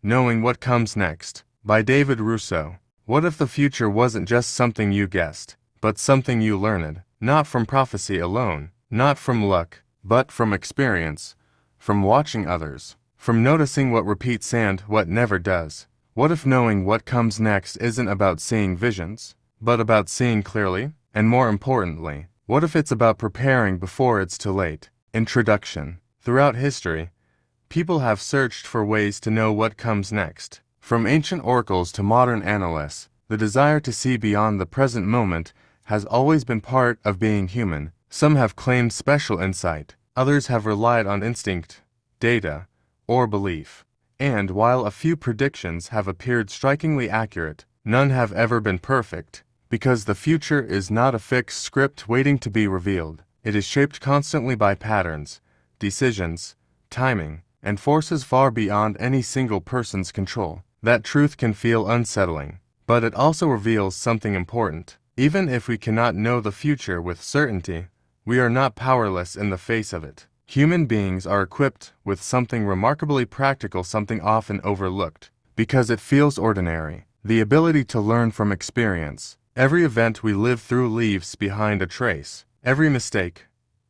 Knowing What Comes Next, by David Rousseau. What if the future wasn't just something you guessed, but something you learned, not from prophecy alone, not from luck, but from experience, from watching others, from noticing what repeats and what never does? What if knowing what comes next isn't about seeing visions, but about seeing clearly? And more importantly, what if it's about preparing before it's too late? Introduction. Throughout history, people have searched for ways to know what comes next. From ancient oracles to modern analysts, the desire to see beyond the present moment has always been part of being human. Some have claimed special insight, others have relied on instinct, data, or belief. And while a few predictions have appeared strikingly accurate, none have ever been perfect, because the future is not a fixed script waiting to be revealed. It is shaped constantly by patterns, decisions, timing, and forces far beyond any single person's control. That truth can feel unsettling, but it also reveals something important. Even if we cannot know the future with certainty, we are not powerless in the face of it. Human beings are equipped with something remarkably practical, something often overlooked, because it feels ordinary: the ability to learn from experience. Every event we live through leaves behind a trace. Every mistake,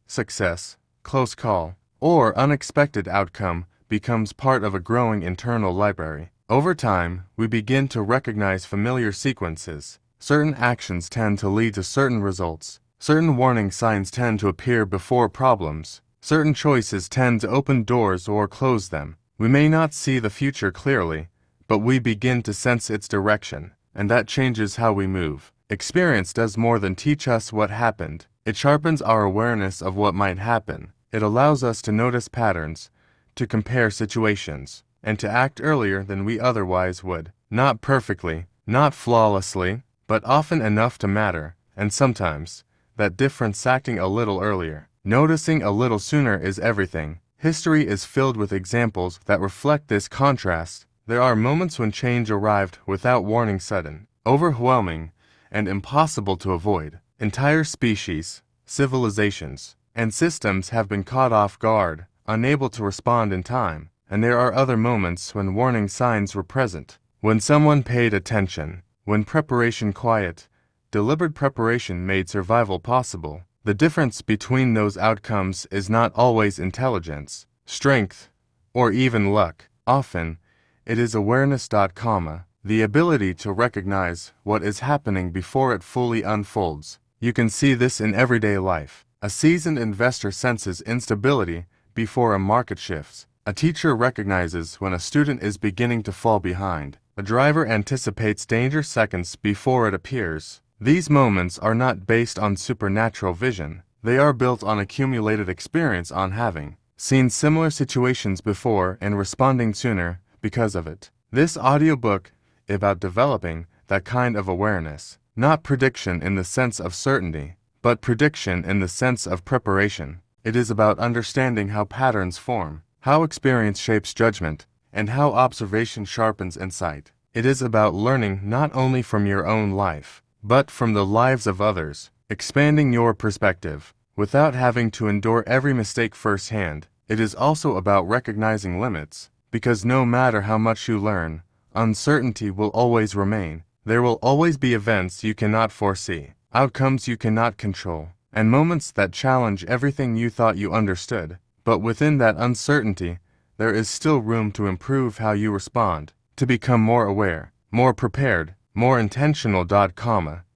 success, close call, or unexpected outcome becomes part of a growing internal library. Over time, we begin to recognize familiar sequences. Certain actions tend to lead to certain results. Certain warning signs tend to appear before problems. Certain choices tend to open doors or close them. We may not see the future clearly, but we begin to sense its direction, and that changes how we move. Experience does more than teach us what happened. It sharpens our awareness of what might happen. It allows us to notice patterns, to compare situations, and to act earlier than we otherwise would. Not perfectly, not flawlessly, but often enough to matter, and sometimes, that difference acting a little earlier, noticing a little sooner is everything. History is filled with examples that reflect this contrast. There are moments when change arrived without warning, sudden, overwhelming, and impossible to avoid. Entire species, civilizations, and systems have been caught off guard, unable to respond in time. And there are other moments when warning signs were present, when someone paid attention, when preparation quiet, deliberate preparation made survival possible. The difference between those outcomes is not always intelligence, strength, or even luck. Often, it is awareness. The ability to recognize what is happening before it fully unfolds. You can see this in everyday life. A seasoned investor senses instability before a market shifts. A teacher recognizes when a student is beginning to fall behind. A driver anticipates danger seconds before it appears. These moments are not based on supernatural vision. They are built on accumulated experience, on having seen similar situations before and responding sooner because of it. This audiobook is about developing that kind of awareness. Not prediction in the sense of certainty, but prediction in the sense of preparation. It is about understanding how patterns form, how experience shapes judgment, and how observation sharpens insight. It is about learning not only from your own life, but from the lives of others, expanding your perspective, without having to endure every mistake firsthand. It is also about recognizing limits, because no matter how much you learn, uncertainty will always remain. There will always be events you cannot foresee, outcomes you cannot control, and moments that challenge everything you thought you understood. But within that uncertainty, there is still room to improve how you respond, to become more aware, more prepared, more intentional.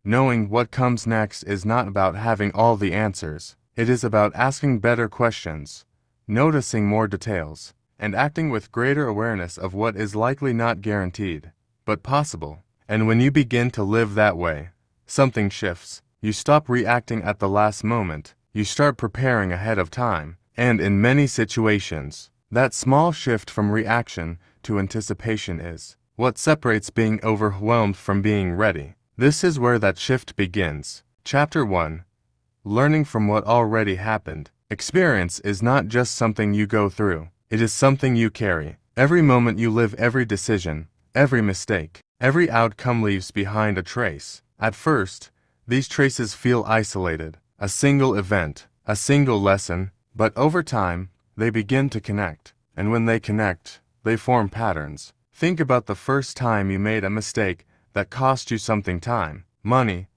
Knowing what comes next is not about having all the answers. It is about asking better questions, noticing more details, and acting with greater awareness of what is likely not guaranteed, but possible. And when you begin to live that way, something shifts. You stop reacting at the last moment. You start preparing ahead of time. And in many situations, that small shift from reaction to anticipation is what separates being overwhelmed from being ready. This is where that shift begins. Chapter 1. Learning from what already happened. Experience is not just something you go through. It is something you carry. Every moment you live, every decision, every mistake, every outcome leaves behind a trace. At first, these traces feel isolated, a single event, a single lesson, but over time, they begin to connect. And when they connect, they form patterns. Think about the first time you made a mistake that cost you something: time, money,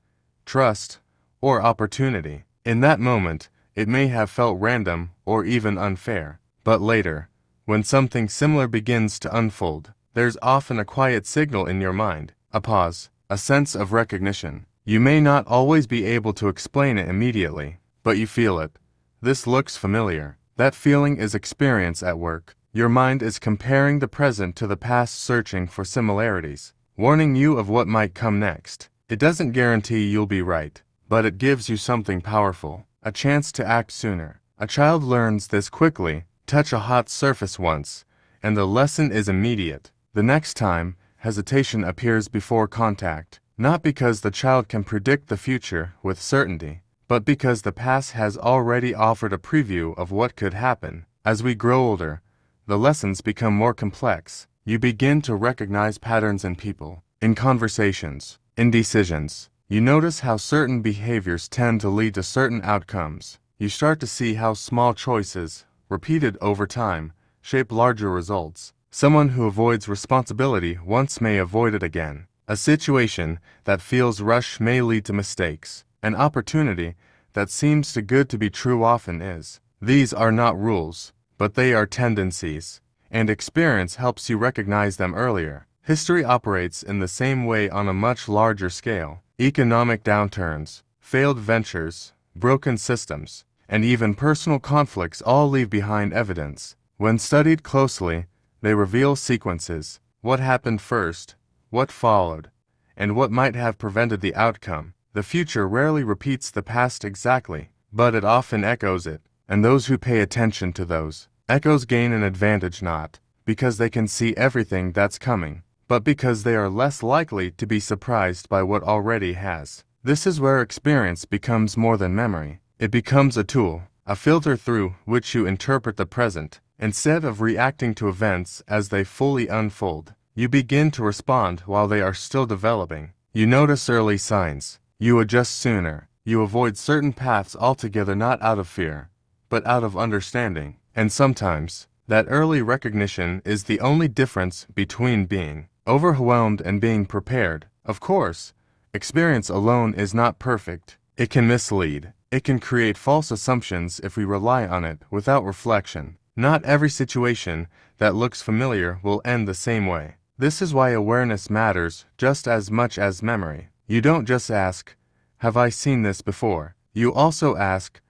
trust, or opportunity. In that moment, it may have felt random or even unfair. But later, when something similar begins to unfold, there's often a quiet signal in your mind, a pause, a sense of recognition. You may not always be able to explain it immediately, but you feel it. This looks familiar. That feeling is experience at work. Your mind is comparing the present to the past, searching for similarities, warning you of what might come next. It doesn't guarantee you'll be right, but it gives you something powerful, a chance to act sooner. A child learns this quickly. Touch a hot surface once, and the lesson is immediate. The next time, hesitation appears before contact, not because the child can predict the future with certainty, but because the past has already offered a preview of what could happen. As we grow older, the lessons become more complex. You begin to recognize patterns in people, in conversations, in decisions. You notice how certain behaviors tend to lead to certain outcomes. You start to see how small choices, repeated over time, shape larger results. Someone who avoids responsibility once may avoid it again. A situation that feels rushed may lead to mistakes. An opportunity that seems too good to be true often is. These are not rules, but they are tendencies, and experience helps you recognize them earlier. History operates in the same way on a much larger scale. Economic downturns, failed ventures, broken systems, and even personal conflicts all leave behind evidence. When studied closely, they reveal sequences: what happened first, what followed, and what might have prevented the outcome. The future rarely repeats the past exactly, but it often echoes it, and those who pay attention to those echoes gain an advantage, not because they can see everything that's coming, but because they are less likely to be surprised by what already has. This is where experience becomes more than memory. It becomes a tool, a filter through which you interpret the present. Instead of reacting to events as they fully unfold, you begin to respond while they are still developing. You notice early signs. You adjust sooner. You avoid certain paths altogether, not out of fear, but out of understanding. And sometimes, that early recognition is the only difference between being overwhelmed and being prepared. Of course, experience alone is not perfect. It can mislead. It can create false assumptions if we rely on it without reflection. Not every situation that looks familiar will end the same way. This is why awareness matters just as much as memory. You don't just ask, "Have I seen this before?" You also ask,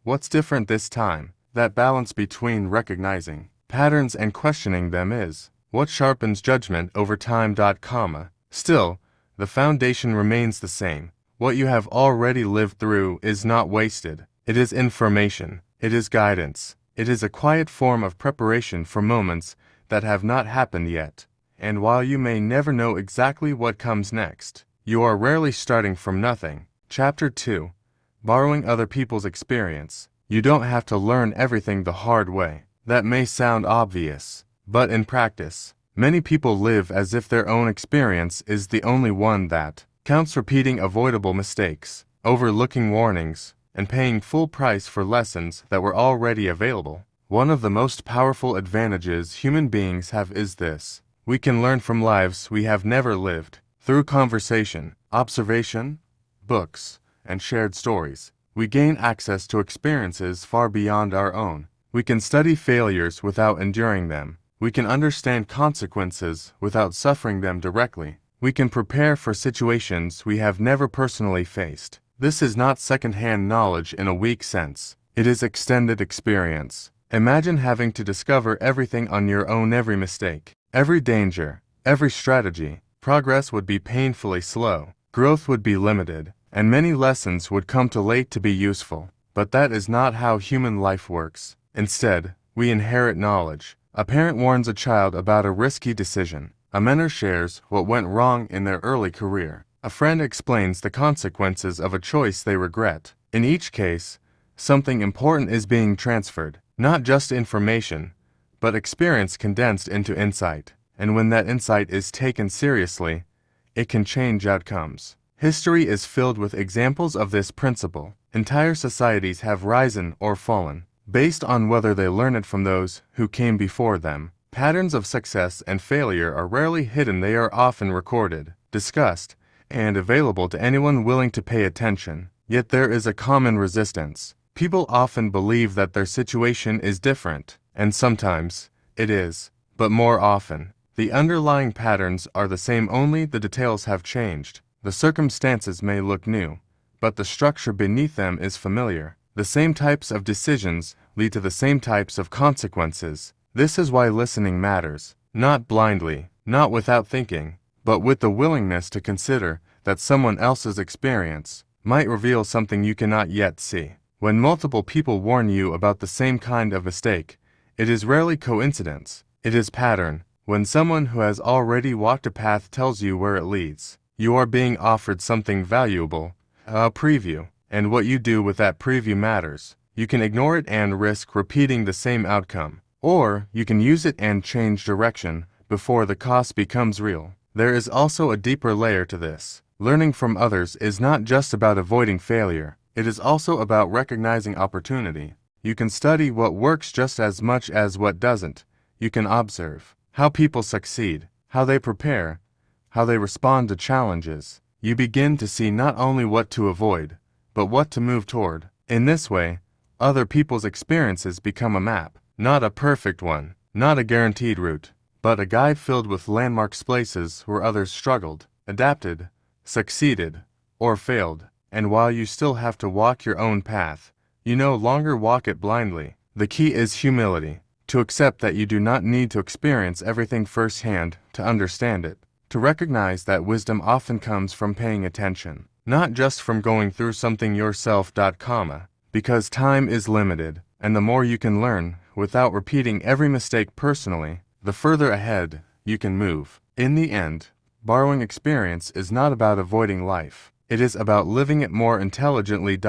"What's different this time?" That balance between recognizing patterns and questioning them is what sharpens judgment over time. Still, the foundation remains the same. What you have already lived through is not wasted. It is information. It is guidance. It is a quiet form of preparation for moments that have not happened yet. And while you may never know exactly what comes next, you are rarely starting from nothing. Chapter 2. Borrowing other people's experience. You don't have to learn everything the hard way. That may sound obvious, but in practice, many people live as if their own experience is the only one that counts, repeating avoidable mistakes, overlooking warnings, and paying full price for lessons that were already available. One of the most powerful advantages human beings have is this: we can learn from lives we have never lived. Through conversation, observation, books, and shared stories, we gain access to experiences far beyond our own. We can study failures without enduring them. We can understand consequences without suffering them directly. We can prepare for situations we have never personally faced. This is not second-hand knowledge in a weak sense. It is extended experience. Imagine having to discover everything on your own: every mistake, every danger, every strategy. Progress would be painfully slow. Growth would be limited, and many lessons would come too late to be useful. But that is not how human life works. Instead, we inherit knowledge. A parent warns a child about a risky decision. A mentor shares what went wrong in their early career. A friend explains the consequences of a choice they regret. In each case, something important is being transferred. Not just information, but experience condensed into insight. And when that insight is taken seriously, it can change outcomes. History is filled with examples of this principle. Entire societies have risen or fallen, based on whether they learn it from those who came before them. Patterns of success and failure are rarely hidden, they are often recorded, discussed, and available to anyone willing to pay attention. Yet there is a common resistance. People often believe that their situation is different, and sometimes it is, but more often, the underlying patterns are the same, only the details have changed. The circumstances may look new, but the structure beneath them is familiar. The same types of decisions lead to the same types of consequences. This is why listening matters, not blindly, not without thinking, but with the willingness to consider that someone else's experience might reveal something you cannot yet see. When multiple people warn you about the same kind of mistake, it is rarely coincidence, it is pattern. When someone who has already walked a path tells you where it leads, you are being offered something valuable, a preview, and what you do with that preview matters. You can ignore it and risk repeating the same outcome, or you can use it and change direction before the cost becomes real. There is also a deeper layer to this. Learning from others is not just about avoiding failure, it is also about recognizing opportunity. You can study what works just as much as what doesn't. You can observe how people succeed, how they prepare, how they respond to challenges. You begin to see not only what to avoid, but what to move toward. In this way, other people's experiences become a map, not a perfect one, not a guaranteed route, but a guide filled with landmarks, places where others struggled, adapted, succeeded, or failed. And while you still have to walk your own path, you no longer walk it blindly. The key is humility, to accept that you do not need to experience everything firsthand to understand it, to recognize that wisdom often comes from paying attention, not just from going through something yourself. Because time is limited, and the more you can learn without repeating every mistake personally, the further ahead you can move. In the end, borrowing experience is not about avoiding life. It is about living it more intelligently.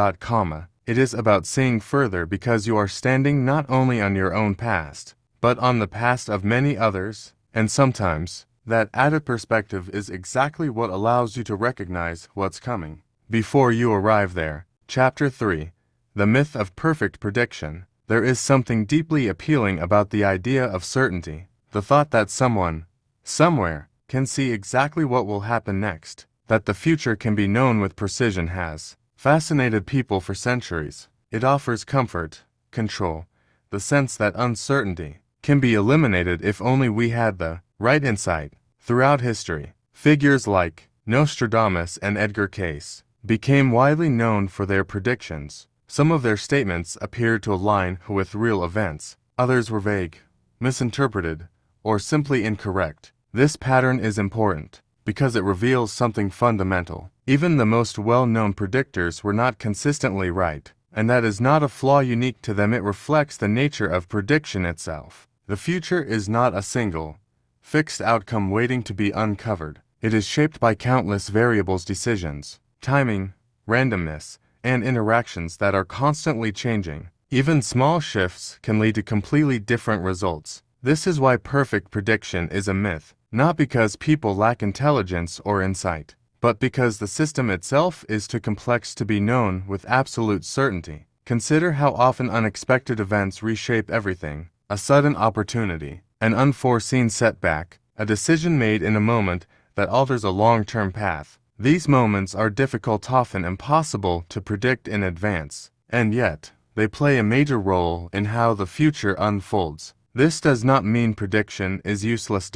It is about seeing further because you are standing not only on your own past, but on the past of many others, and sometimes that added perspective is exactly what allows you to recognize what's coming before you arrive there. Chapter 3. The Myth of Perfect Prediction. There is something deeply appealing about the idea of certainty, the thought that someone, somewhere, can see exactly what will happen next, that the future can be known with precision has fascinated people for centuries. It offers comfort, control, the sense that uncertainty can be eliminated if only we had the right insight. Throughout history, figures like Nostradamus and Edgar Cayce became widely known for their predictions. Some of their statements appeared to align with real events. Others were vague, misinterpreted, or simply incorrect. This pattern is important because it reveals something fundamental. Even the most well-known predictors were not consistently right, and that is not a flaw unique to them. It reflects the nature of prediction itself. The future is not a single, fixed outcome waiting to be uncovered. It is shaped by countless variables, decisions, timing, randomness, and interactions that are constantly changing. Even small shifts can lead to completely different results. This is why perfect prediction is a myth, not because people lack intelligence or insight, but because the system itself is too complex to be known with absolute certainty. Consider how often unexpected events reshape everything. A sudden opportunity, an unforeseen setback, a decision made in a moment that alters a long-term path. These moments are difficult, often impossible to predict in advance, and yet, they play a major role in how the future unfolds. This does not mean prediction is useless.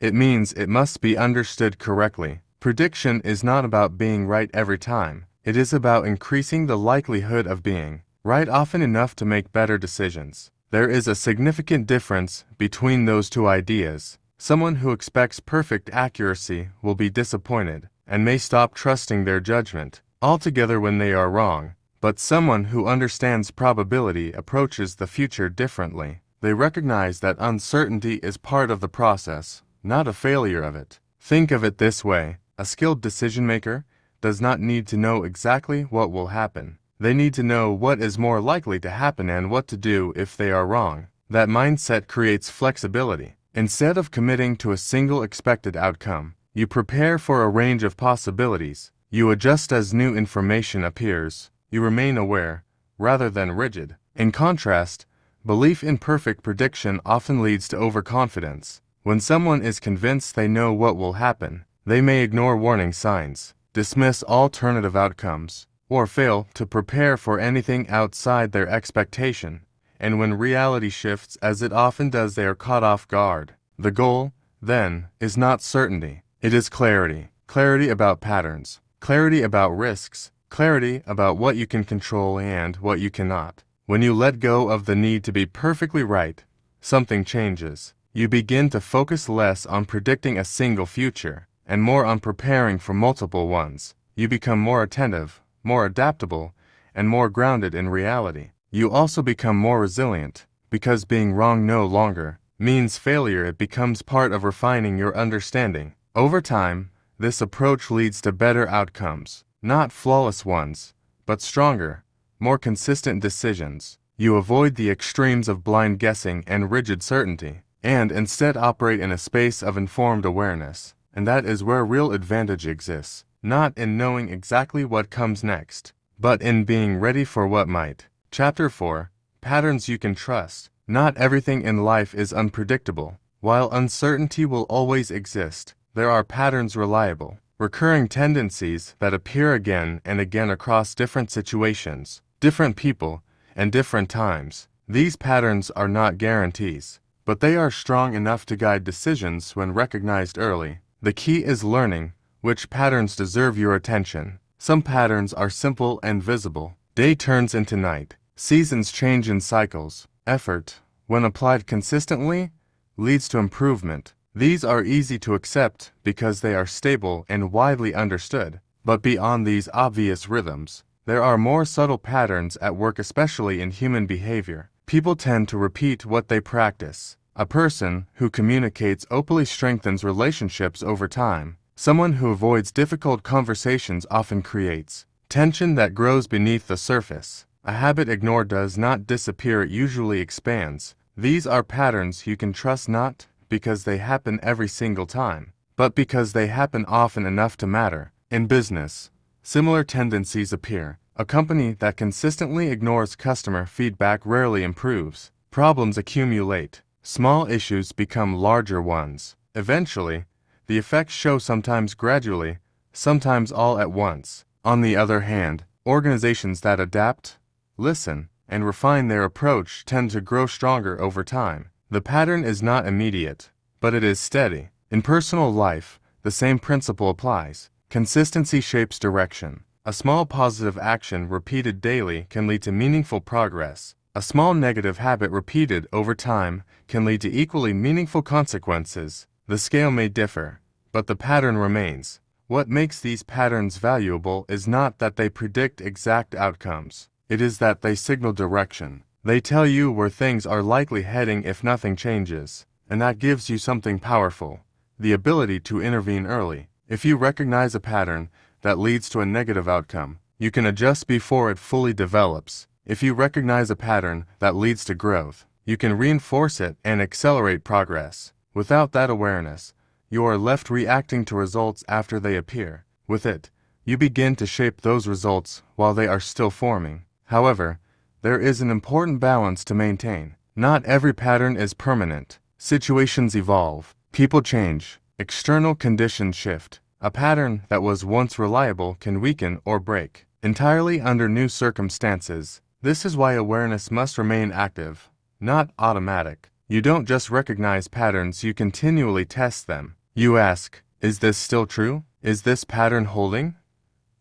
It means it must be understood correctly. Prediction is not about being right every time. It is about increasing the likelihood of being right often enough to make better decisions. There is a significant difference between those two ideas. Someone who expects perfect accuracy will be disappointed and may stop trusting their judgment altogether when they are wrong. But someone who understands probability approaches the future differently. They recognize that uncertainty is part of the process, not a failure of it. Think of it this way: a skilled decision maker does not need to know exactly what will happen. They need to know what is more likely to happen and what to do if they are wrong. That mindset creates flexibility. Instead of committing to a single expected outcome, you prepare for a range of possibilities. You adjust as new information appears. You remain aware, rather than rigid. In contrast, Belief in perfect prediction often leads to overconfidence. When someone is convinced they know what will happen, they may ignore warning signs, dismiss alternative outcomes, or fail to prepare for anything outside their expectation. And when reality shifts, as it often does, they are caught off guard. The goal, then, is not certainty. It is clarity. Clarity about patterns, clarity about risks, clarity about what you can control and what you cannot. When you let go of the need to be perfectly right, something changes. You begin to focus less on predicting a single future and more on preparing for multiple ones. You become more attentive, more adaptable, and more grounded in reality. You also become more resilient, because being wrong no longer means failure. It becomes part of refining your understanding. Over time, this approach leads to better outcomes, not flawless ones, but stronger, more consistent decisions. You avoid the extremes of blind guessing and rigid certainty, and instead operate in a space of informed awareness. And that is where real advantage exists, not in knowing exactly what comes next, but in being ready for what might. Chapter 4: Patterns You Can Trust. Not everything in life is unpredictable. While uncertainty will always exist, there are patterns, reliable, recurring tendencies that appear again and again across different situations, different people, and different times. These patterns are not guarantees, but they are strong enough to guide decisions when recognized early. The key is learning which patterns deserve your attention. Some patterns are simple and visible. Day turns into night. Seasons change in cycles. Effort, when applied consistently, leads to improvement. These are easy to accept because they are stable and widely understood. But beyond these obvious rhythms, there are more subtle patterns at work, especially in human behavior. People tend to repeat what they practice. A person who communicates openly strengthens relationships over time. Someone who avoids difficult conversations often creates tension that grows beneath the surface. A habit ignored does not disappear, it usually expands. These are patterns you can trust, not because they happen every single time, but because they happen often enough to matter. In business, similar tendencies appear. A company that consistently ignores customer feedback rarely improves. Problems accumulate. Small issues become larger ones. Eventually, the effects show, sometimes gradually, sometimes all at once. On the other hand, organizations that adapt, listen, and refine their approach tend to grow stronger over time. The pattern is not immediate, but it is steady. In personal life, the same principle applies. Consistency shapes direction. A small positive action repeated daily can lead to meaningful progress. A small negative habit repeated over time can lead to equally meaningful consequences. The scale may differ, but the pattern remains. What makes these patterns valuable is not that they predict exact outcomes. It is that they signal direction. They tell you where things are likely heading if nothing changes, and that gives you something powerful: the ability to intervene early. If you recognize a pattern that leads to a negative outcome, you can adjust before it fully develops. If you recognize a pattern that leads to growth, you can reinforce it and accelerate progress. Without that awareness, you are left reacting to results after they appear. With it, you begin to shape those results while they are still forming. However, there is an important balance to maintain. Not every pattern is permanent. Situations evolve, people change, external conditions shift. A pattern that was once reliable can weaken or break entirely under new circumstances. This is why awareness must remain active, not automatic. You don't just recognize patterns, you continually test them. You ask, is this still true? Is this pattern holding?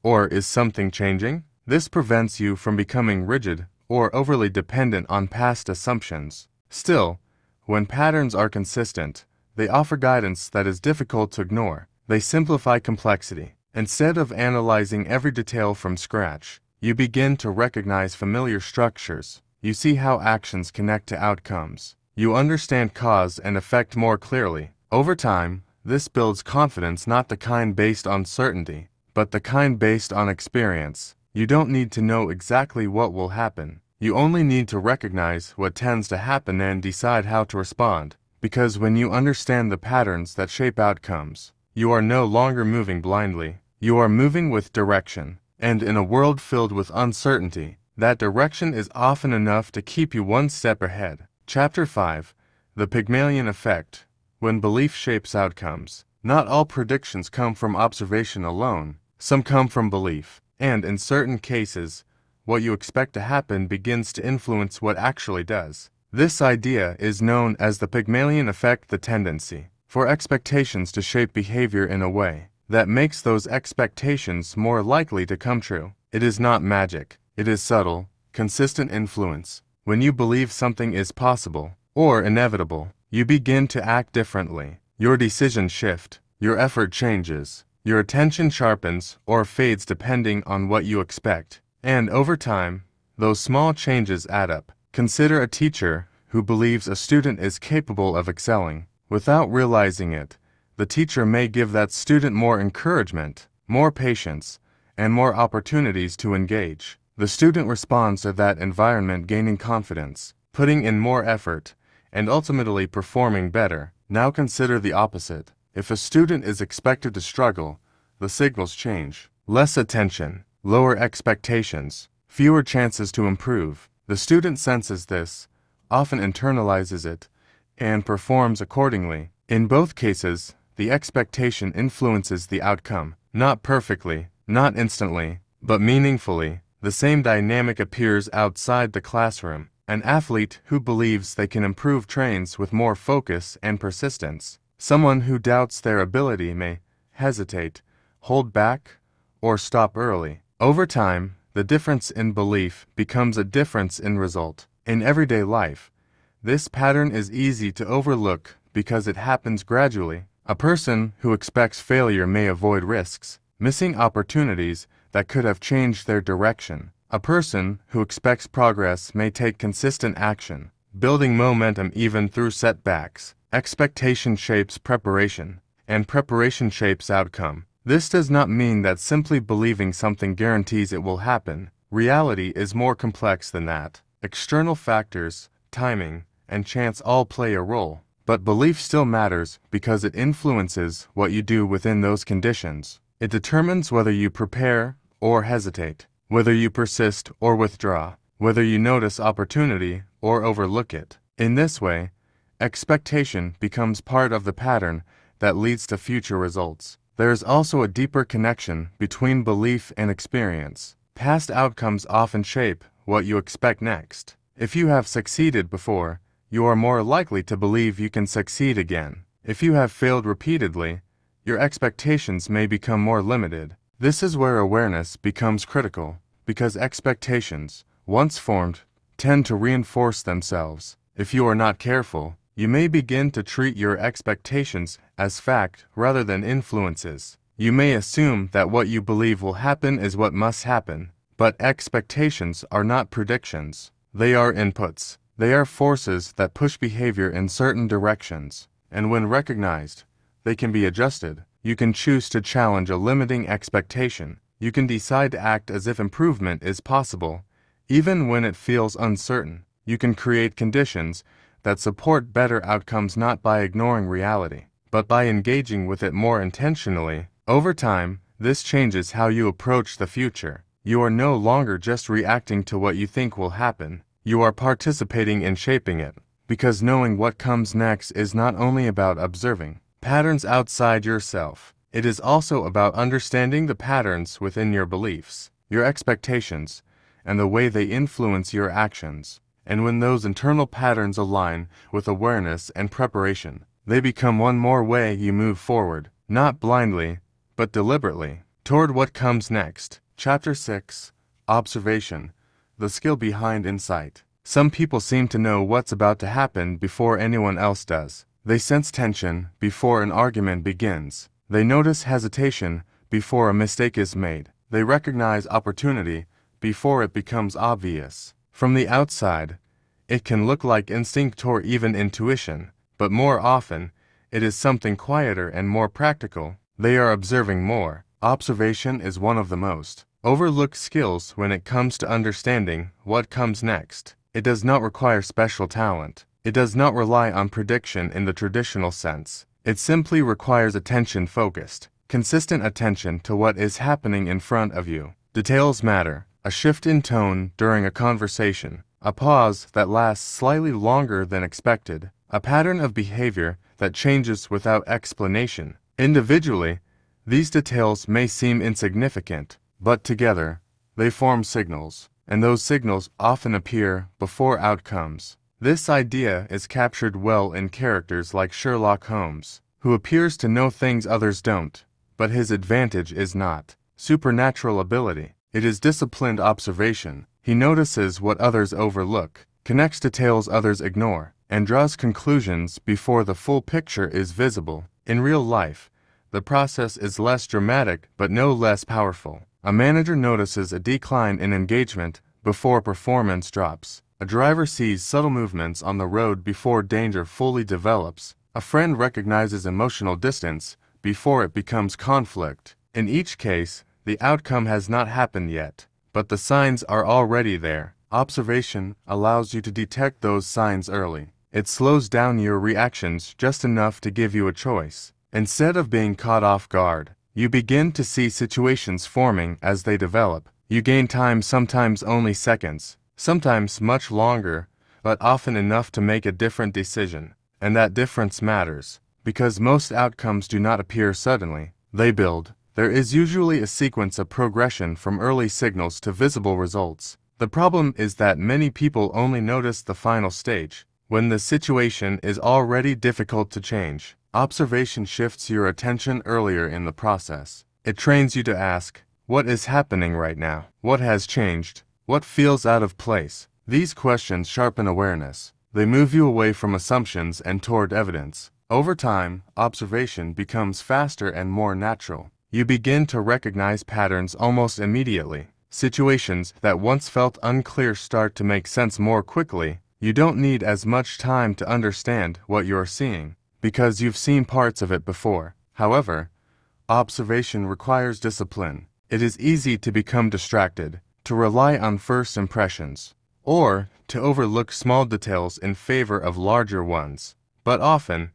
Or is something changing? This prevents you from becoming rigid or overly dependent on past assumptions. Still, when patterns are consistent, they offer guidance that is difficult to ignore. They simplify complexity. Instead of analyzing every detail from scratch, you begin to recognize familiar structures. You see how actions connect to outcomes. You understand cause and effect more clearly. Over time, this builds confidence, not the kind based on certainty, but the kind based on experience. You don't need to know exactly what will happen. You only need to recognize what tends to happen and decide how to respond. Because when you understand the patterns that shape outcomes, you are no longer moving blindly. You are moving with direction. And in a world filled with uncertainty, That direction is often enough to keep you one step ahead. Chapter 5. The Pygmalion Effect. When belief shapes outcomes. Not all predictions come from observation alone. Some come from belief, and in certain cases, what you expect to happen begins to influence what actually does. This idea is known as the Pygmalion Effect, the tendency for expectations to shape behavior in a way that makes those expectations more likely to come true. It is not magic. It is subtle, consistent influence. When you believe something is possible or inevitable, you begin to act differently. Your decisions shift, your effort changes, your attention sharpens or fades depending on what you expect. And over time, those small changes add up. Consider a teacher who believes a student is capable of excelling. Without realizing it, the teacher may give that student more encouragement, more patience, and more opportunities to engage. The student responds to that environment, gaining confidence, putting in more effort, and ultimately performing better. Now consider the opposite. If a student is expected to struggle, the signals change. Less attention, lower expectations, fewer chances to improve. The student senses this, often internalizes it, and performs accordingly. In both cases, the expectation influences the outcome, not perfectly, not instantly, but meaningfully. The same dynamic appears outside the classroom. An athlete who believes they can improve trains with more focus and persistence. Someone who doubts their ability may hesitate, hold back, or stop early. Over time, the difference in belief becomes a difference in result. In everyday life, this pattern is easy to overlook because it happens gradually. A person who expects failure may avoid risks, missing opportunities that could have changed their direction. A person who expects progress may take consistent action, building momentum even through setbacks. Expectation shapes preparation, and preparation shapes outcome. This does not mean that simply believing something guarantees it will happen. Reality is more complex than that. External factors, timing, and chance all play a role, but belief still matters because it influences what you do within those conditions. It determines whether you prepare or hesitate, whether you persist or withdraw, whether you notice opportunity or overlook it. In this way, expectation becomes part of the pattern that leads to future results. There is also a deeper connection between belief and experience. Past outcomes often shape what you expect next. If you have succeeded before, you are more likely to believe you can succeed again. If you have failed repeatedly, your expectations may become more limited. This is where awareness becomes critical, because expectations, once formed, tend to reinforce themselves. If you are not careful, you may begin to treat your expectations as fact rather than influences. You may assume that what you believe will happen is what must happen, but expectations are not predictions. They are inputs. They are forces that push behavior in certain directions, and when recognized, they can be adjusted. You can choose to challenge a limiting expectation. You can decide to act as if improvement is possible, even when it feels uncertain. You can create conditions that support better outcomes not by ignoring reality, but by engaging with it more intentionally. Over time, this changes how you approach the future. You are no longer just reacting to what you think will happen. You are participating in shaping it, because knowing what comes next is not only about observing patterns outside yourself. It is also about understanding the patterns within your beliefs, your expectations, and the way they influence your actions. And when those internal patterns align with awareness and preparation, they become one more way you move forward, not blindly, but deliberately, toward what comes next. Chapter 6. Observation. The skill behind insight. Some people seem to know what's about to happen before anyone else does. They sense tension before an argument begins. They notice hesitation before a mistake is made. They recognize opportunity before it becomes obvious. From the outside, it can look like instinct or even intuition, but more often, it is something quieter and more practical. They are observing more. Observation is one of the most overlooked skills when it comes to understanding what comes next. It does not require special talent. It does not rely on prediction in the traditional sense. It simply requires attention-focused, consistent attention to what is happening in front of you. Details matter, a shift in tone during a conversation, a pause that lasts slightly longer than expected, a pattern of behavior that changes without explanation. Individually, these details may seem insignificant, but together, they form signals, and those signals often appear before outcomes. This idea is captured well in characters like Sherlock Holmes, who appears to know things others don't, but his advantage is not supernatural ability. It is disciplined observation. He notices what others overlook, connects details others ignore, and draws conclusions before the full picture is visible. In real life, the process is less dramatic but no less powerful. A manager notices a decline in engagement before performance drops. A driver sees subtle movements on the road before danger fully develops. A friend recognizes emotional distance before it becomes conflict. In each case, the outcome has not happened yet, but the signs are already there. Observation allows you to detect those signs early. It slows down your reactions just enough to give you a choice. Instead of being caught off guard, you begin to see situations forming as they develop. You gain time, sometimes only seconds, sometimes much longer, but often enough to make a different decision. And that difference matters, because most outcomes do not appear suddenly. They build. There is usually a sequence of progression from early signals to visible results. The problem is that many people only notice the final stage, when the situation is already difficult to change. Observation shifts your attention earlier in the process. It trains you to ask, what is happening right now? What has changed? What feels out of place? These questions sharpen awareness. They move you away from assumptions and toward evidence. Over time, observation becomes faster and more natural. You begin to recognize patterns almost immediately. Situations that once felt unclear start to make sense more quickly. You don't need as much time to understand what you're seeing, because you've seen parts of it before. However, observation requires discipline. It is easy to become distracted, to rely on first impressions, or to overlook small details in favor of larger ones. But often,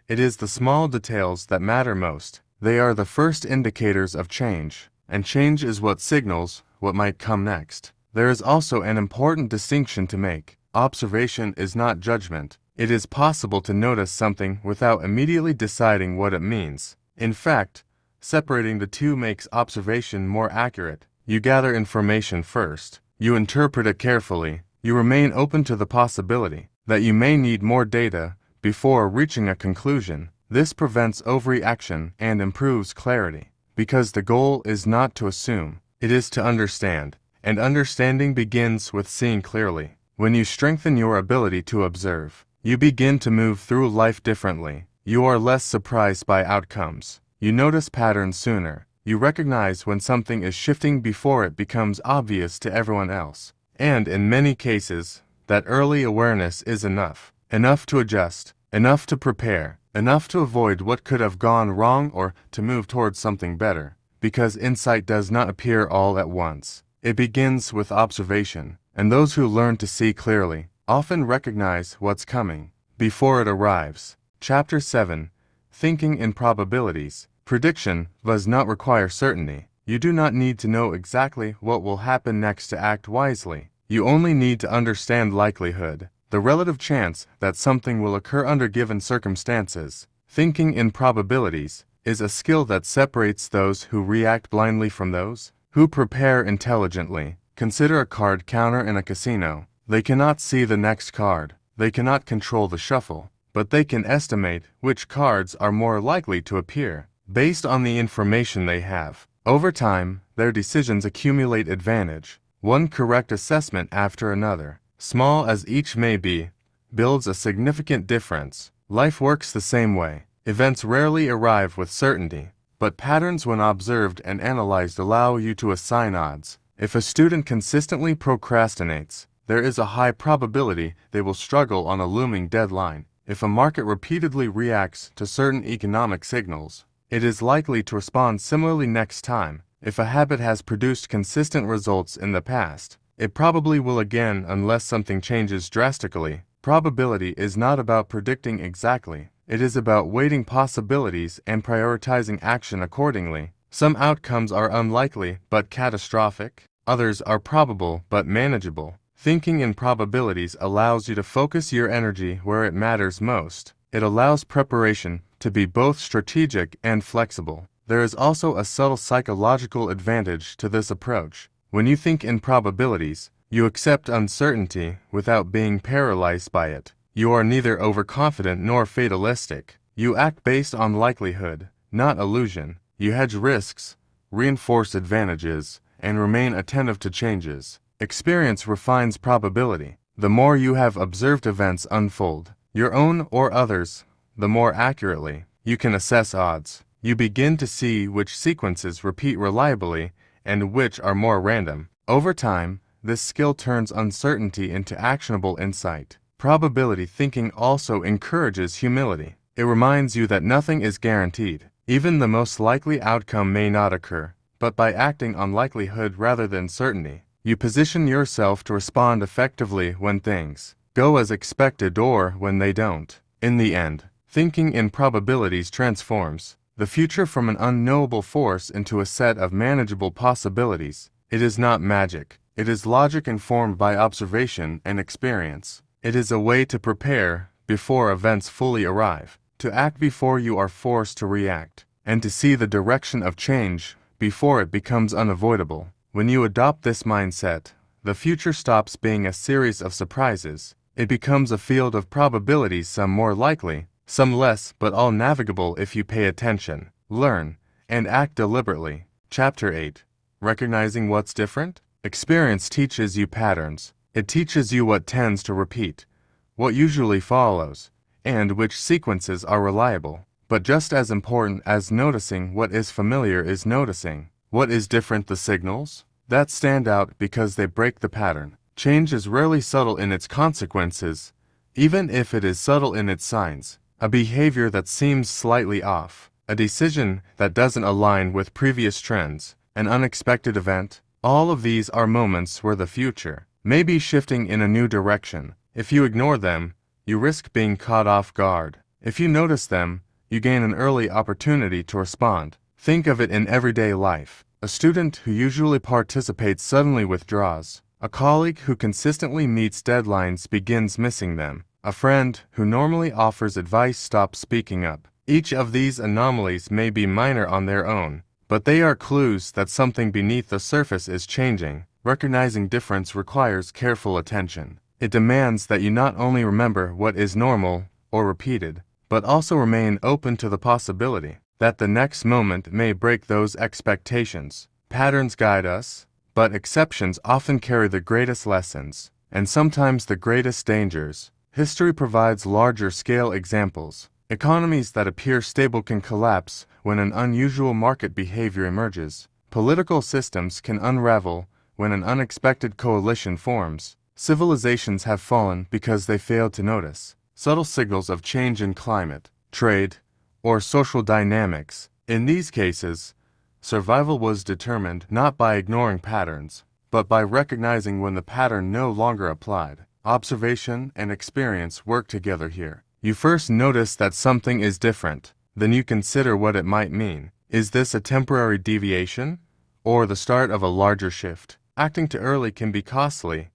it is the small details that matter most. They are the first indicators of change, and change is what signals what might come next. There is also an important distinction to make. Observation is not judgment. It is possible to notice something without immediately deciding what it means. In fact, separating the two makes observation more accurate. You gather information first. You interpret it carefully. You remain open to the possibility that you may need more data before reaching a conclusion. This prevents overreaction and improves clarity, because the goal is not to assume, it is to understand, and understanding begins with seeing clearly. When you strengthen your ability to observe, you begin to move through life differently. You are less surprised by outcomes. You notice patterns sooner. You recognize when something is shifting before it becomes obvious to everyone else. And in many cases, that early awareness is enough. Enough to adjust, enough to prepare, enough to avoid what could have gone wrong or to move towards something better. Because insight does not appear all at once. It begins with observation, and those who learn to see clearly often recognize what's coming before it arrives. Chapter 7. Thinking in Probabilities. Prediction does not require certainty. You do not need to know exactly what will happen next to act wisely. You only need to understand likelihood, the relative chance that something will occur under given circumstances. Thinking in probabilities is a skill that separates those who react blindly from those who prepare intelligently. Consider a card counter in a casino. They cannot see the next card. They cannot control the shuffle, but they can estimate which cards are more likely to appear based on the information they have. Over time, their decisions accumulate advantage. One correct assessment after another, small as each may be, builds a significant difference. Life works the same way. Events rarely arrive with certainty, but patterns when observed and analyzed allow you to assign odds. If a student consistently procrastinates, there is a high probability they will struggle on a looming deadline. If a market repeatedly reacts to certain economic signals, it is likely to respond similarly next time. If a habit has produced consistent results in the past, it probably will again unless something changes drastically. Probability is not about predicting exactly. It is about weighting possibilities and prioritizing action accordingly. Some outcomes are unlikely but catastrophic. Others are probable but manageable. Thinking in probabilities allows you to focus your energy where it matters most. It allows preparation to be both strategic and flexible. There is also a subtle psychological advantage to this approach. When you think in probabilities, you accept uncertainty without being paralyzed by it. You are neither overconfident nor fatalistic. You act based on likelihood, not illusion. You hedge risks, reinforce advantages, and remain attentive to changes. Experience refines probability. The more you have observed events unfold, your own or others, the more accurately you can assess odds. You begin to see which sequences repeat reliably and which are more random. Over time, this skill turns uncertainty into actionable insight. Probability thinking also encourages humility. It reminds you that nothing is guaranteed. Even the most likely outcome may not occur. But by acting on likelihood rather than certainty, you position yourself to respond effectively when things go as expected or when they don't. In the end, thinking in probabilities transforms the future from an unknowable force into a set of manageable possibilities. It is not magic. It is logic informed by observation and experience. It is a way to prepare before events fully arrive, to act before you are forced to react, and to see the direction of change before it becomes unavoidable. When you adopt this mindset, the future stops being a series of surprises. It becomes a field of probabilities, some more likely, some less, but all navigable if you pay attention, learn, and act deliberately. Chapter 8. Recognizing what's different? Experience teaches you patterns. It teaches you what tends to repeat, what usually follows, and which sequences are reliable. But just as important as noticing what is familiar is noticing what is different, the signals that stand out because they break the pattern. Change is rarely subtle in its consequences, even if it is subtle in its signs. A behavior that seems slightly off, a decision that doesn't align with previous trends, an unexpected event, all of these are moments where the future may be shifting in a new direction. If you ignore them, you risk being caught off guard. If you notice them, you gain an early opportunity to respond. Think of it in everyday life. A student who usually participates suddenly withdraws. A colleague who consistently meets deadlines begins missing them. A friend who normally offers advice stops speaking up. Each of these anomalies may be minor on their own, but they are clues that something beneath the surface is changing. Recognizing difference requires careful attention. It demands that you not only remember what is normal or repeated, but also remain open to the possibility that the next moment may break those expectations. Patterns guide us, but exceptions often carry the greatest lessons, and sometimes the greatest dangers. History provides larger-scale examples. Economies that appear stable can collapse when an unusual market behavior emerges. Political systems can unravel when an unexpected coalition forms. Civilizations have fallen because they failed to notice subtle signals of change in climate, trade, or social dynamics. In these cases, survival was determined not by ignoring patterns, but by recognizing when the pattern no longer applied. Observation and experience work together here. You first notice that something is different, then you consider what it might mean. Is this a temporary deviation, or the start of a larger shift? Acting too early can be costly,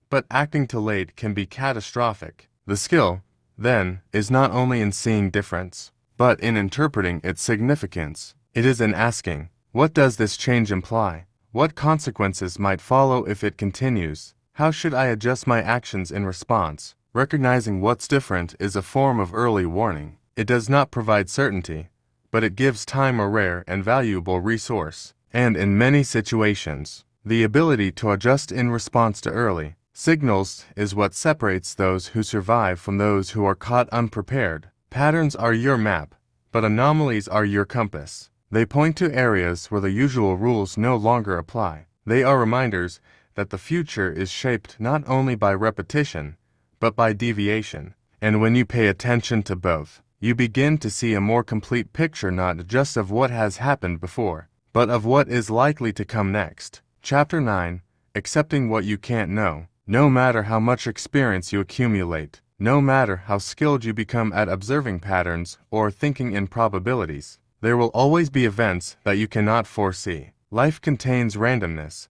but acting too late can be catastrophic. The skill, then, is not only in seeing difference, but in interpreting its significance. It is in asking, what does this change imply? What consequences might follow if it continues? How should I adjust my actions in response? Recognizing what's different is a form of early warning. It does not provide certainty, but it gives time a rare and valuable resource. And in many situations, the ability to adjust in response to early signals is what separates those who survive from those who are caught unprepared. Patterns are your map, but anomalies are your compass. They point to areas where the usual rules no longer apply. They are reminders that the future is shaped not only by repetition, but by deviation. And when you pay attention to both, you begin to see a more complete picture not just of what has happened before, but of what is likely to come next. Chapter 9. Accepting what you can't know. No matter how much experience you accumulate, no matter how skilled you become at observing patterns or thinking in probabilities, there will always be events that you cannot foresee. Life contains randomness,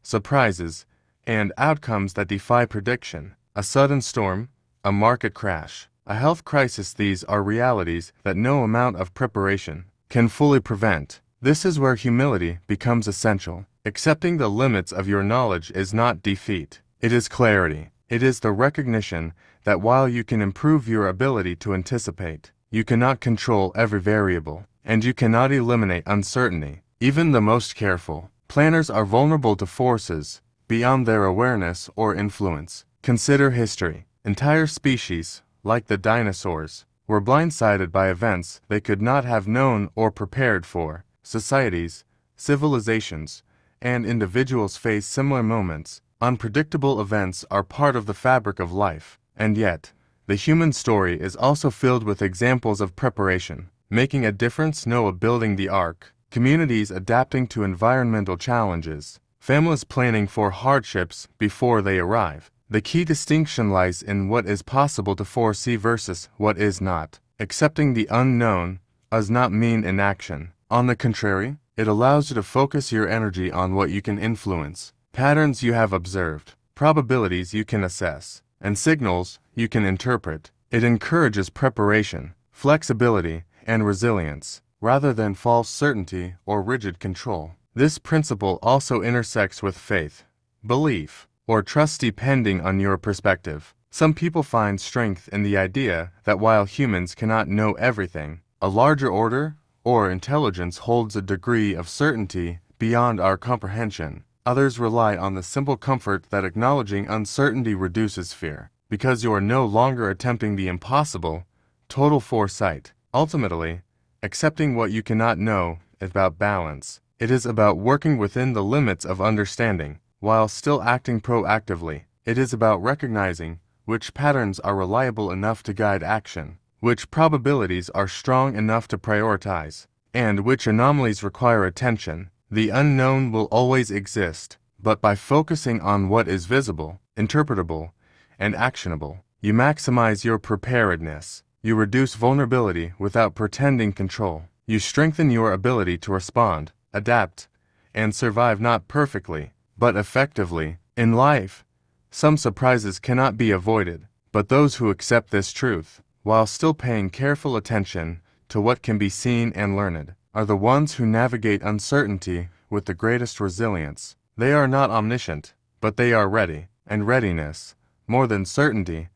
surprises, and outcomes that defy prediction. A sudden storm, a market crash, a health crisis, these are realities that no amount of preparation can fully prevent. This is where humility becomes essential. Accepting the limits of your knowledge is not defeat. It is clarity. It is the recognition that while you can improve your ability to anticipate, you cannot control every variable, and you cannot eliminate uncertainty. Even the most careful planners are vulnerable to forces beyond their awareness or influence. Consider history. Entire species, like the dinosaurs, were blindsided by events they could not have known or prepared for. Societies, civilizations, and individuals face similar moments. Unpredictable events are part of the fabric of life, and yet, the human story is also filled with examples of preparation, making a difference. Noah building the ark, communities adapting to environmental challenges, families planning for hardships before they arrive. The key distinction lies in what is possible to foresee versus what is not. Accepting the unknown does not mean inaction. On the contrary, it allows you to focus your energy on what you can influence, patterns you have observed, probabilities you can assess, and signals you can interpret. It encourages preparation, flexibility, and resilience, rather than false certainty or rigid control. This principle also intersects with faith, belief, or trust depending on your perspective. Some people find strength in the idea that while humans cannot know everything, a larger order or intelligence holds a degree of certainty beyond our comprehension. Others rely on the simple comfort that acknowledging uncertainty reduces fear, because you are no longer attempting the impossible. Total foresight. Ultimately, accepting what you cannot know is about balance. It is about working within the limits of understanding, while still acting proactively. It is about recognizing which patterns are reliable enough to guide action, which probabilities are strong enough to prioritize, and which anomalies require attention. The unknown will always exist, but by focusing on what is visible, interpretable, and actionable, you maximize your preparedness. You reduce vulnerability without pretending control. You strengthen your ability to respond, adapt, and survive not perfectly, but effectively. In life, some surprises cannot be avoided, but those who accept this truth, while still paying careful attention to what can be seen and learned, are the ones who navigate uncertainty with the greatest resilience. They are not omniscient, but they are ready, and readiness, more than certainty,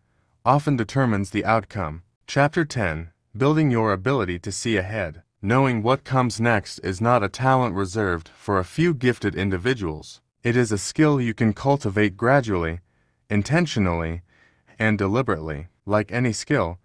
often determines the outcome. Chapter 10. Building your ability to see ahead. Knowing what comes next is not a talent reserved for a few gifted individuals. It is a skill you can cultivate gradually, intentionally, and deliberately. Like any skill,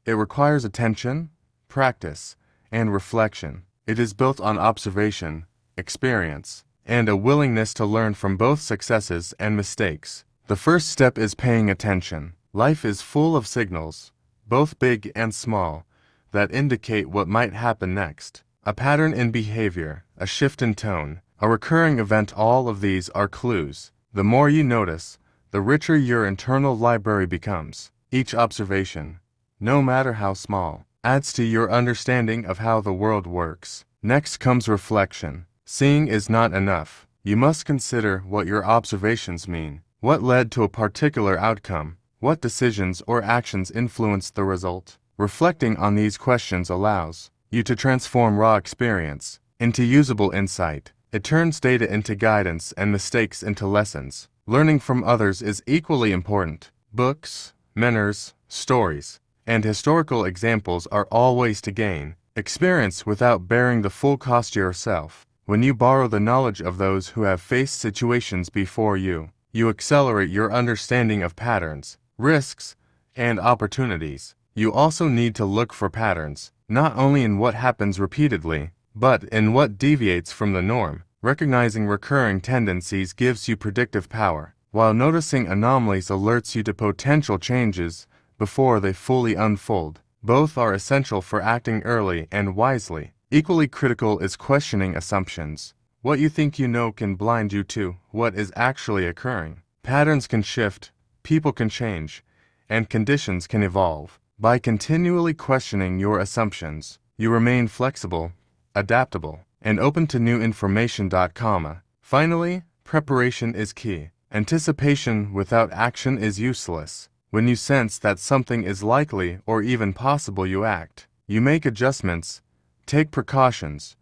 it requires attention, practice, and reflection. It is built on observation, experience, and a willingness to learn from both successes and mistakes. The first step is paying attention. Life is full of signals, both big and small, that indicate what might happen next. A pattern in behavior, a shift in tone, a recurring event, all of these are clues. The more you notice, the richer your internal library becomes. Each observation, no matter how small, adds to your understanding of how the world works. Next comes reflection. Seeing is not enough. You must consider what your observations mean. What led to a particular outcome? What decisions or actions influenced the result? Reflecting on these questions allows you to transform raw experience into usable insight. It turns data into guidance and mistakes into lessons. Learning from others is equally important. Books, mentors, stories, and historical examples are all ways to gain experience without bearing the full cost yourself. When you borrow the knowledge of those who have faced situations before you, you accelerate your understanding of patterns, risks, and opportunities. You also need to look for patterns, not only in what happens repeatedly, but in what deviates from the norm. Recognizing recurring tendencies gives you predictive power, while noticing anomalies alerts you to potential changes before they fully unfold. Both are essential for acting early and wisely. Equally critical is questioning assumptions. What you think you know can blind you to what is actually occurring. Patterns can shift, people can change, and conditions can evolve. By continually questioning your assumptions, you remain flexible, adaptable, and open to new information. Finally, Preparation is key. Anticipation without action is useless. When you sense that something is likely or even possible, you act. You make adjustments, take precautions,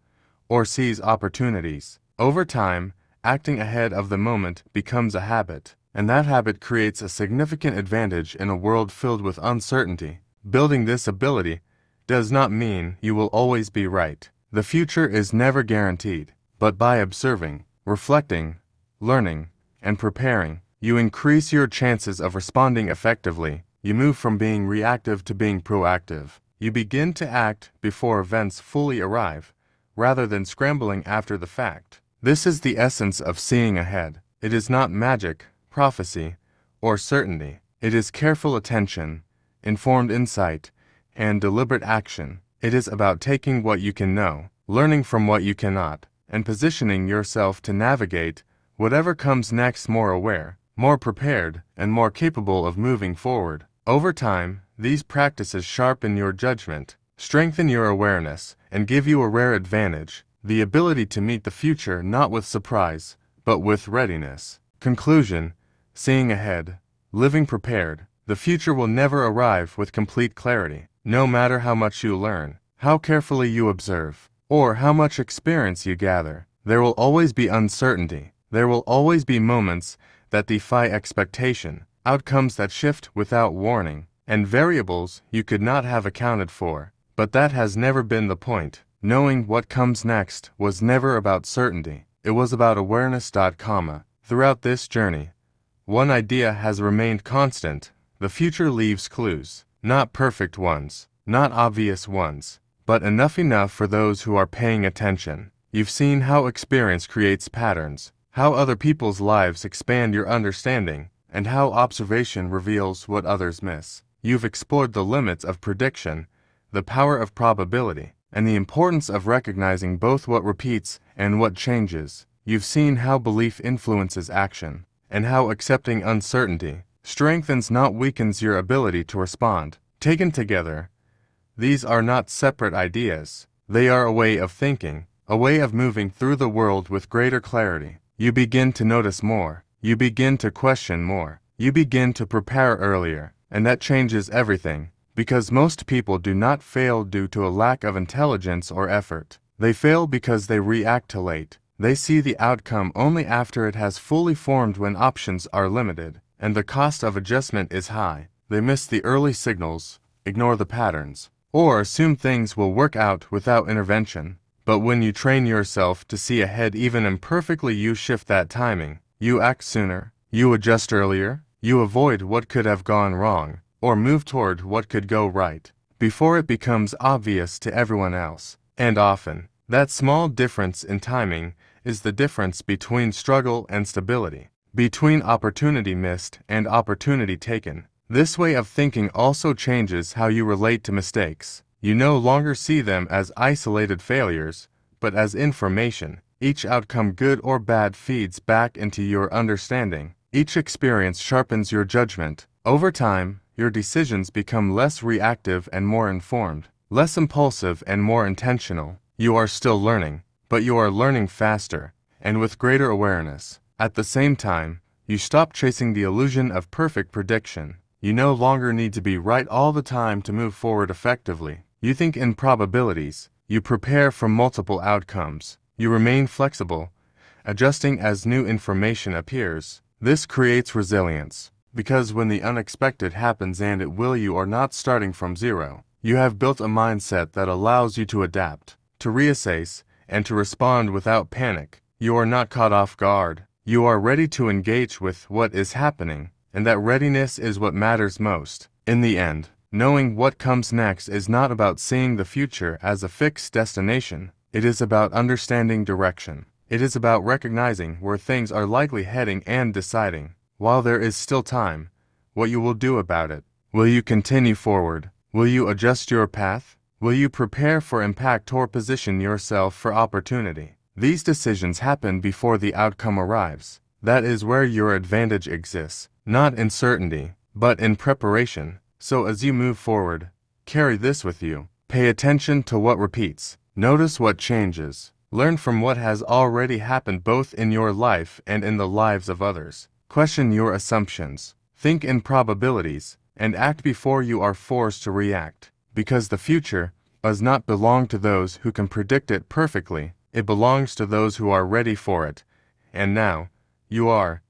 or seize opportunities. Over time, acting ahead of the moment becomes a habit, and that habit creates a significant advantage in a world filled with uncertainty. Building this ability does not mean you will always be right. The future is never guaranteed, but by observing, reflecting, learning, and preparing, you increase your chances of responding effectively. You move from being reactive to being proactive. You begin to act before events fully arrive, rather than scrambling after the fact. This is the essence of seeing ahead. It is not magic, prophecy, or certainty. It is careful attention, informed insight, and deliberate action. It is about taking what you can know, learning from what you cannot, and positioning yourself to navigate whatever comes next more aware, more prepared, and more capable of moving forward. Over time, these practices sharpen your judgment, strengthen your awareness, and give you a rare advantage, the ability to meet the future not with surprise, but with readiness. Conclusion: seeing ahead, living prepared. The future will never arrive with complete clarity. No matter how much you learn, how carefully you observe, or how much experience you gather, there will always be uncertainty. There will always be moments that defy expectation, outcomes that shift without warning, and variables you could not have accounted for. But that has never been the point. Knowing what comes next was never about certainty. It was about awareness. Throughout this journey, one idea has remained constant. The future leaves clues, not perfect ones, not obvious ones, but enough for those who are paying attention. You've seen how experience creates patterns, how other people's lives expand your understanding, and how observation reveals what others miss. You've explored the limits of prediction, the power of probability, and the importance of recognizing both what repeats and what changes. You've seen how belief influences action, and how accepting uncertainty strengthens not weakens your ability to respond. Taken together, these are not separate ideas. They are a way of thinking, a way of moving through the world with greater clarity. You begin to notice more. You begin to question more. You begin to prepare earlier. And that changes everything, because most people do not fail due to a lack of intelligence or effort. They fail because they react too late. They see the outcome only after it has fully formed, when options are limited, and the cost of adjustment is high. They miss the early signals, ignore the patterns, or assume things will work out without intervention. But when you train yourself to see ahead even imperfectly, you shift that timing. You act sooner, you adjust earlier, you avoid what could have gone wrong, or move toward what could go right, before it becomes obvious to everyone else. And often, that small difference in timing is the difference between struggle and stability, between opportunity missed and opportunity taken. This way of thinking also changes how you relate to mistakes. You no longer see them as isolated failures, but as information. Each outcome, good or bad, feeds back into your understanding. Each experience sharpens your judgment. Over time, your decisions become less reactive and more informed, less impulsive and more intentional. You are still learning, but you are learning faster, and with greater awareness. At the same time, you stop chasing the illusion of perfect prediction. You no longer need to be right all the time to move forward effectively. You think in probabilities. You prepare for multiple outcomes. You remain flexible, adjusting as new information appears. This creates resilience, because when the unexpected happens, and it will, you are not starting from zero. You have built a mindset that allows you to adapt, to reassess, and to respond without panic. You are not caught off guard. You are ready to engage with what is happening, and that readiness is what matters most. In the end, knowing what comes next is not about seeing the future as a fixed destination. It is about understanding direction. It is about recognizing where things are likely heading and deciding, while there is still time, what you will do about it. Will you continue forward? Will you adjust your path? Will you prepare for impact or position yourself for opportunity? These decisions happen before the outcome arrives. That is where your advantage exists, not in certainty, but in preparation. So as you move forward, carry this with you. Pay attention to what repeats. Notice what changes. Learn from what has already happened both in your life and in the lives of others. Question your assumptions. Think in probabilities, and act before you are forced to react. Because the future does not belong to those who can predict it perfectly. It belongs to those who are ready for it. And now, you are,